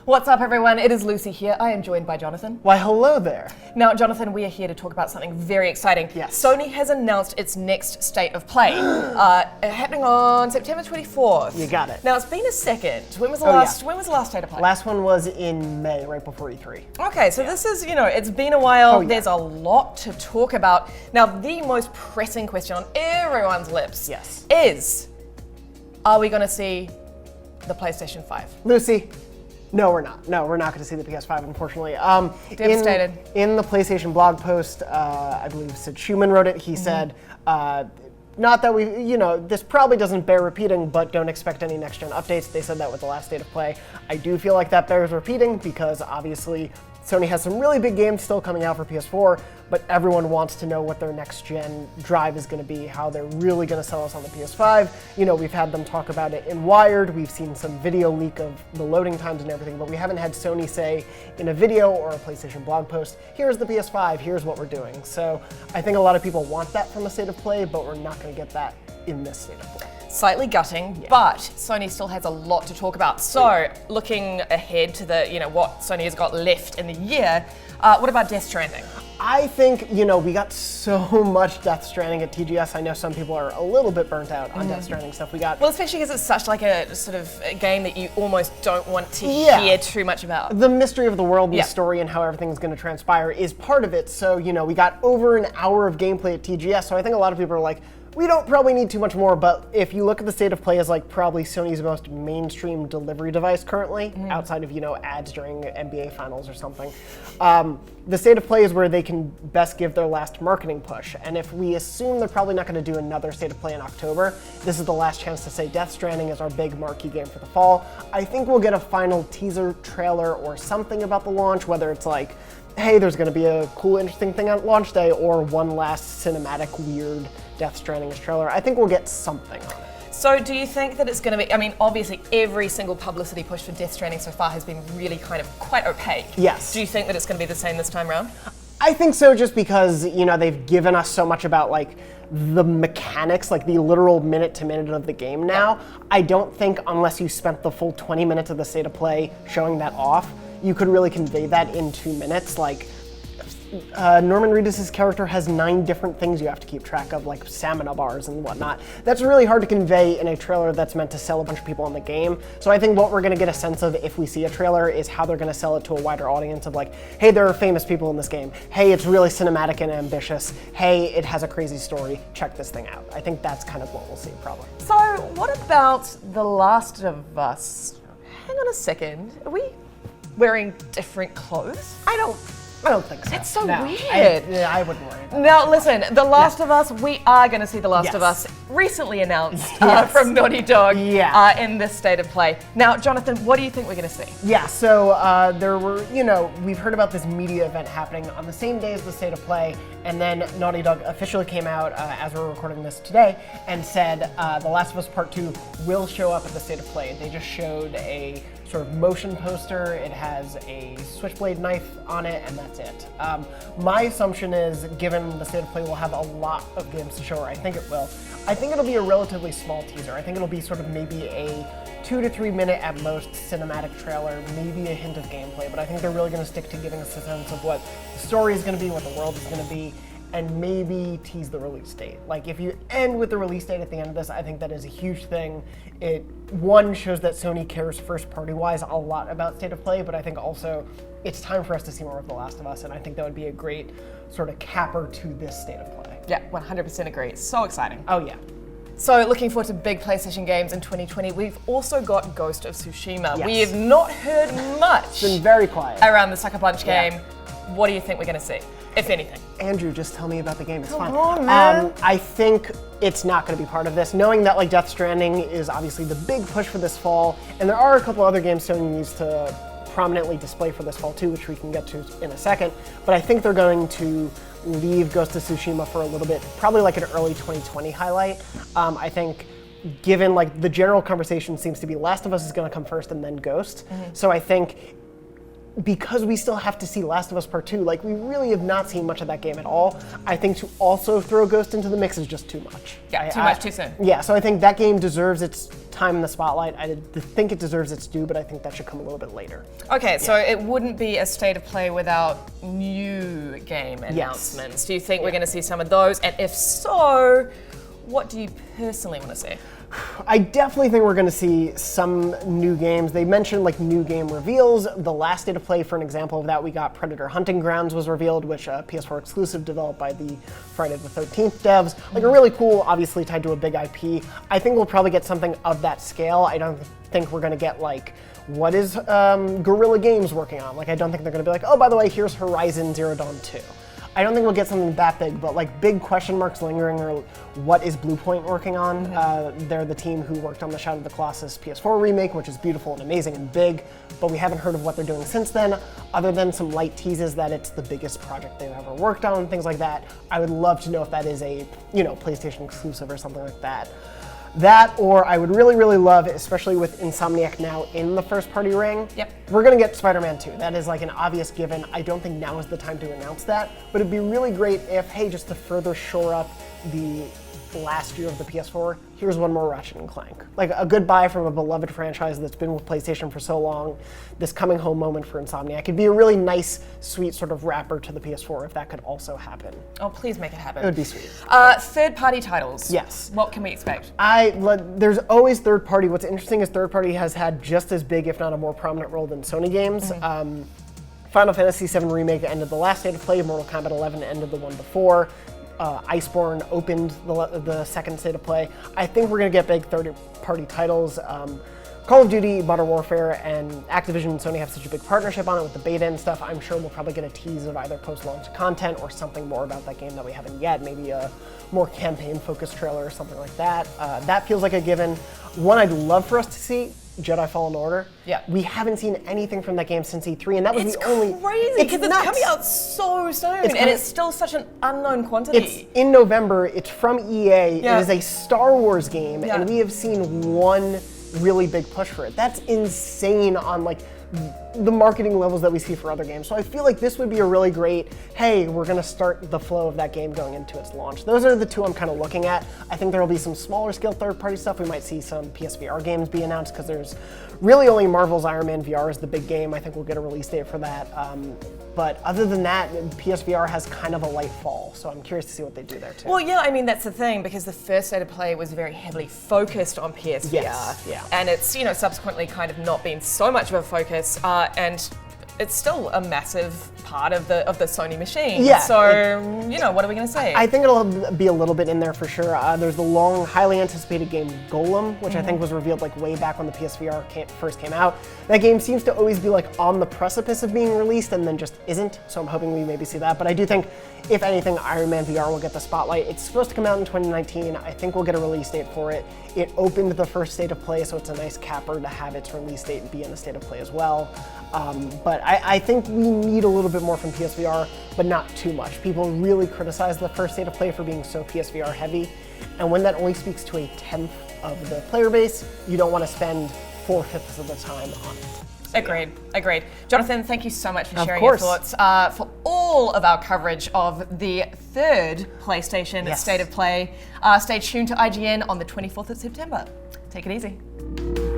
What's up, everyone? It is Lucy here. I am joined by Jonathon. Why, hello there. Now, Jonathon, we are here to talk about something very exciting. Yes. Sony has announced its next State of Play, happening on September 24th. You got it. Now, it's been a second. When was the yeah. last State of Play? Last one was in May, right before E3. Okay, so this is, it's been a while. Yeah. There's a lot to talk about. Now, the most pressing question on everyone's lips is, are we going to see the PlayStation 5? Lucy, no, we're not. No, we're not going to see the PS5, unfortunately. Devastated. In the PlayStation blog post, I believe Sid Schumann wrote it. He said, not that we, this probably doesn't bear repeating, but don't expect any next-gen updates. They said that with the last State of Play. I do feel like that bears repeating because obviously Sony has some really big games still coming out for PS4, but everyone wants to know what their next-gen drive is going to be, how they're really going to sell us on the PS5. We've had them talk about it in Wired. We've seen some video leak of the loading times and everything, but we haven't had Sony say in a video or a PlayStation blog post, here's the PS5, here's what we're doing. So I think a lot of people want that from a State of Play, but we're not going to get that in this State of Play. Slightly gutting, but Sony still has a lot to talk about. So, looking ahead to the, what Sony has got left in the year, what about Death Stranding? I think, we got so much Death Stranding at TGS. I know some people are a little bit burnt out on Death Stranding stuff we got. Well, especially because it's such like a sort of a game that you almost don't want to hear too much about. The mystery of the world and the story and how everything's going to transpire is part of it. So, we got over an hour of gameplay at TGS, so I think a lot of people are like, we don't probably need too much more, but if you look at the State of Play as probably Sony's most mainstream delivery device currently, outside of, ads during NBA finals or something, the State of Play is where they can best give their last marketing push. And if we assume they're probably not going to do another State of Play in October, this is the last chance to say Death Stranding is our big marquee game for the fall. I think we'll get a final teaser trailer or something about the launch, whether it's hey, there's going to be a cool, interesting thing on launch day, or one last cinematic, weird Death Stranding trailer. I think we'll get something on it. So do you think that it's going to be, obviously every single publicity push for Death Stranding so far has been really kind of quite opaque. Yes. Do you think that it's going to be the same this time around? I think so, just because, they've given us so much about, the mechanics, the literal minute-to-minute of the game now. I don't think, unless you spent the full 20 minutes of the State of Play showing that off, you could really convey that in 2 minutes. Norman Reedus' character has 9 different things you have to keep track of, like stamina bars and whatnot. That's really hard to convey in a trailer that's meant to sell a bunch of people in the game. So I think what we're going to get a sense of if we see a trailer is how they're going to sell it to a wider audience of hey, there are famous people in this game. Hey, it's really cinematic and ambitious. Hey, it has a crazy story. Check this thing out. I think that's kind of what we'll see, probably. So what about The Last of Us? Hang on a second. Are we wearing different clothes? I don't think so. It's so no. weird. I wouldn't worry about Now, listen, The Last of Us, we are going to see The Last of Us, recently announced from Naughty Dog in this State of Play. Now, Jonathon, what do you think we're going to see? Yeah, so there were, we've heard about this media event happening on the same day as the State of Play, and then Naughty Dog officially came out, as we're recording this today, and said The Last of Us Part 2 will show up at the State of Play. They just showed a sort of motion poster. It has a switchblade knife on it, and that's it. My assumption is, given the State of Play will have a lot of games to show, or I think it will, I think it'll be a relatively small teaser. I think it'll be sort of maybe a 2 to 3 minute at most cinematic trailer, maybe a hint of gameplay, but I think they're really going to stick to giving us a sense of what the story is going to be, what the world is going to be, and maybe tease the release date. If you end with the release date at the end of this, I think that is a huge thing. It, one, shows that Sony cares first-party-wise a lot about State of Play, but I think also it's time for us to see more of The Last of Us, and I think that would be a great sort of capper to this State of Play. Yeah, 100% agree. It's so exciting. Oh, yeah. So looking forward to big PlayStation games in 2020. We've also got Ghost of Tsushima. Yes. We have not heard much It's been very quiet around the Sucker Punch game. What do you think we're going to see, if anything? Andrew, just tell me about the game. It's fun. Come on, man. I think it's not going to be part of this. Knowing that Death Stranding is obviously the big push for this fall, and there are a couple other games Sony needs to prominently display for this fall too, which we can get to in a second. But I think they're going to leave Ghost of Tsushima for a little bit, probably an early 2020 highlight. I think given the general conversation seems to be Last of Us is going to come first and then Ghost. So I think because we still have to see Last of Us Part 2, like we really have not seen much of that game at all. I think to also throw Ghost into the mix is just too much. Yeah, too much, too soon. Yeah, so I think that game deserves its time in the spotlight. I think it deserves its due, but I think that should come a little bit later. Okay, so it wouldn't be a state of play without new game announcements. Do you think we're going to see some of those? And if so, what do you personally want to see? I definitely think we're going to see some new games. They mentioned like new game reveals. The last state of play, for an example of that, we got Predator Hunting Grounds was revealed, which PS4 exclusive developed by the Friday the 13th devs. Like a really cool, obviously tied to a big IP. I think we'll probably get something of that scale. I don't think we're going to get like, what is Guerrilla Games working on? Like I don't think they're going to be like, oh, by the way, here's Horizon Zero Dawn 2. I don't think we'll get something that big, but like big question marks lingering, or what is Bluepoint working on? They're the team who worked on the Shadow of the Colossus PS4 remake, which is beautiful and amazing and big, but we haven't heard of what they're doing since then, other than some light teases that it's the biggest project they've ever worked on and things like that. I would love to know if that is a, PlayStation exclusive or something like that. That, or I would really, really love, especially with Insomniac now in the first party ring, we're gonna get Spider-Man 2. That is like an obvious given. I don't think now is the time to announce that, but it'd be really great if, hey, just to further shore up the last year of the PS4, here's one more Ratchet and Clank. Like a goodbye from a beloved franchise that's been with PlayStation for so long, this coming home moment for Insomniac. It'd be a really nice, sweet sort of wrapper to the PS4 if that could also happen. Oh, please make it happen. It would be sweet. Third-party titles. Yes. What can we expect? There's always third-party. What's interesting is third-party has had just as big, if not a more prominent role than Sony games. Final Fantasy VII Remake ended the last state of play. Mortal Kombat 11 ended the one before. Iceborne opened the second state of play. I think we're going to get big third-party titles. Call of Duty, Modern Warfare, and Activision and Sony have such a big partnership on it with the beta and stuff. I'm sure we'll probably get a tease of either post-launch content or something more about that game that we haven't yet. Maybe a more campaign-focused trailer or something like that. That feels like a given. One I'd love for us to see, Jedi Fallen Order. Yeah. We haven't seen anything from that game since E3, and that was the only... It's crazy, because it's coming out so soon, and it's still such an unknown quantity. It's in November, it's from EA, It is a Star Wars game, and we have seen one really big push for it. That's insane on like the marketing levels that we see for other games. So I feel like this would be a really great, hey, we're gonna start the flow of that game going into its launch. Those are the two I'm kind of looking at. I think there will be some smaller scale third-party stuff. We might see some PSVR games be announced because there's really only Marvel's Iron Man VR is the big game. I think we'll get a release date for that. But other than that, PSVR has kind of a light fall. So I'm curious to see what they do there too. Well, yeah, I mean, that's the thing, because the first state of play was very heavily focused on PSVR. Yes, yeah. And it's, subsequently kind of not been so much of a focus. And it's still a massive part of the Sony machine. Yeah. So, what are we going to say? I think it'll be a little bit in there for sure. There's the long, highly anticipated game Golem, which I think was revealed like way back when the PSVR first came out. That game seems to always be like on the precipice of being released and then just isn't. So I'm hoping we maybe see that. But I do think, if anything, Iron Man VR will get the spotlight. It's supposed to come out in 2019. I think we'll get a release date for it. It opened the first state of play, so it's a nice capper to have its release date be in the state of play as well. But I think we need a little bit more from PSVR, but not too much. People really criticize the first state of play for being so PSVR heavy, and when that only speaks to a 10th of the player base, you don't want to spend 4/5 of the time on it. Agreed. Jonathan, thank you so much for sharing your thoughts. For all of our coverage of the third PlayStation State of Play, stay tuned to IGN on the 24th of September. Take it easy.